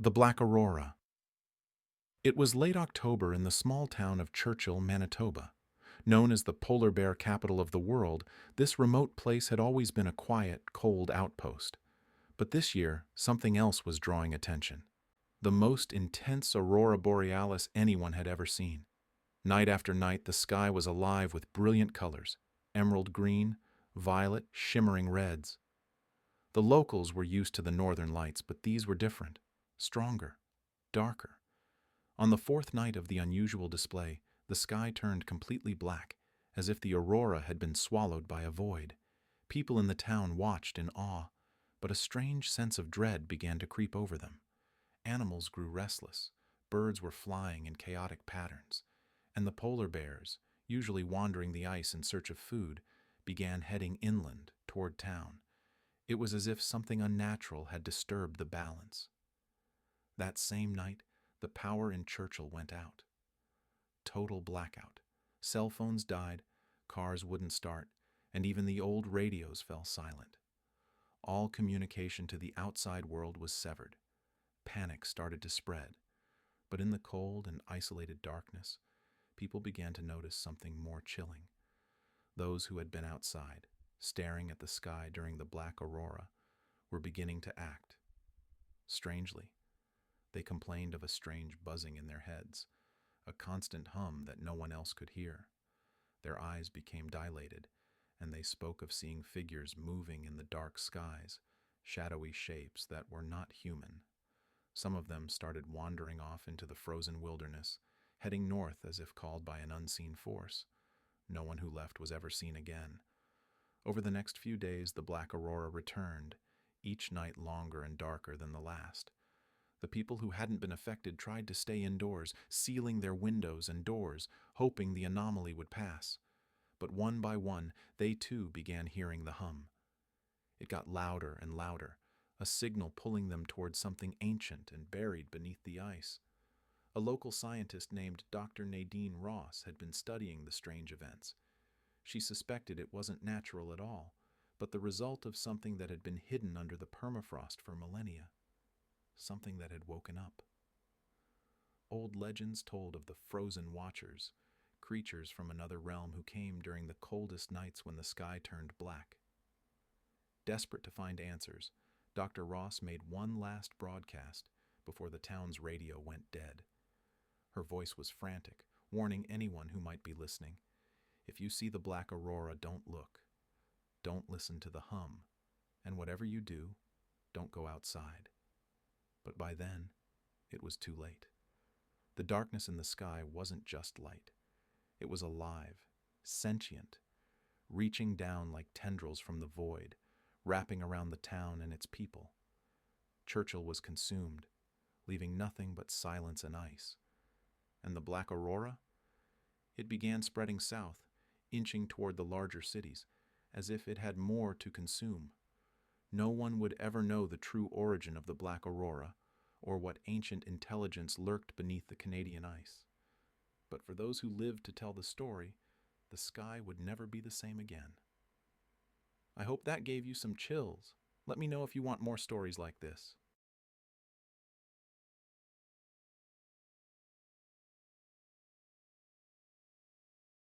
The Black Aurora. It was late October in the small town of Churchill, Manitoba. Known as the polar bear capital of the world, this remote place had always been a quiet, cold outpost. But this year, something else was drawing attention. The most intense aurora borealis anyone had ever seen. Night after night, the sky was alive with brilliant colors: emerald green, violet, shimmering reds. The locals were used to the northern lights, but these were different, stronger, darker. On the fourth night of the unusual display, the sky turned completely black, as if the aurora had been swallowed by a void. People in the town watched in awe, but a strange sense of dread began to creep over them. Animals grew restless, birds were flying in chaotic patterns, and the polar bears, usually wandering the ice in search of food, began heading inland toward town. It was as if something unnatural had disturbed the balance. That same night, the power in Churchill went out. Total blackout. Cell phones died, cars wouldn't start, and even the old radios fell silent. All communication to the outside world was severed. Panic started to spread, but in the cold and isolated darkness, people began to notice something more chilling. Those who had been outside, staring at the sky during the Black Aurora, were beginning to act. Strangely, they complained of a strange buzzing in their heads, a constant hum that no one else could hear. Their eyes became dilated, and they spoke of seeing figures moving in the dark skies, shadowy shapes that were not human. Some of them started wandering off into the frozen wilderness, heading north as if called by an unseen force. No one who left was ever seen again. Over the next few days, the Black Aurora returned, each night longer and darker than the last. The people who hadn't been affected tried to stay indoors, sealing their windows and doors, hoping the anomaly would pass. But one by one, they too began hearing the hum. It got louder and louder, a signal pulling them toward something ancient and buried beneath the ice. A local scientist named Dr. Nadine Ross had been studying the strange events. She suspected it wasn't natural at all, but the result of something that had been hidden under the permafrost for millennia. Something that had woken up. Old legends told of the frozen watchers, creatures from another realm who came during the coldest nights when the sky turned black. Desperate to find answers, Dr. Ross made one last broadcast before the town's radio went dead. Her voice was frantic, warning anyone who might be listening. If you see the Black Aurora, don't look. Don't listen to the hum. And whatever you do, don't go outside. But by then, it was too late. The darkness in the sky wasn't just light. It was alive, sentient, reaching down like tendrils from the void, wrapping around the town and its people. Churchill was consumed, leaving nothing but silence and ice. And the Black Aurora? It began spreading south, inching toward the larger cities, as if it had more to consume. No one would ever know the true origin of the Black Aurora, or what ancient intelligence lurked beneath the Canadian ice. But for those who lived to tell the story, the sky would never be the same again. I hope that gave you some chills. Let me know if you want more stories like this.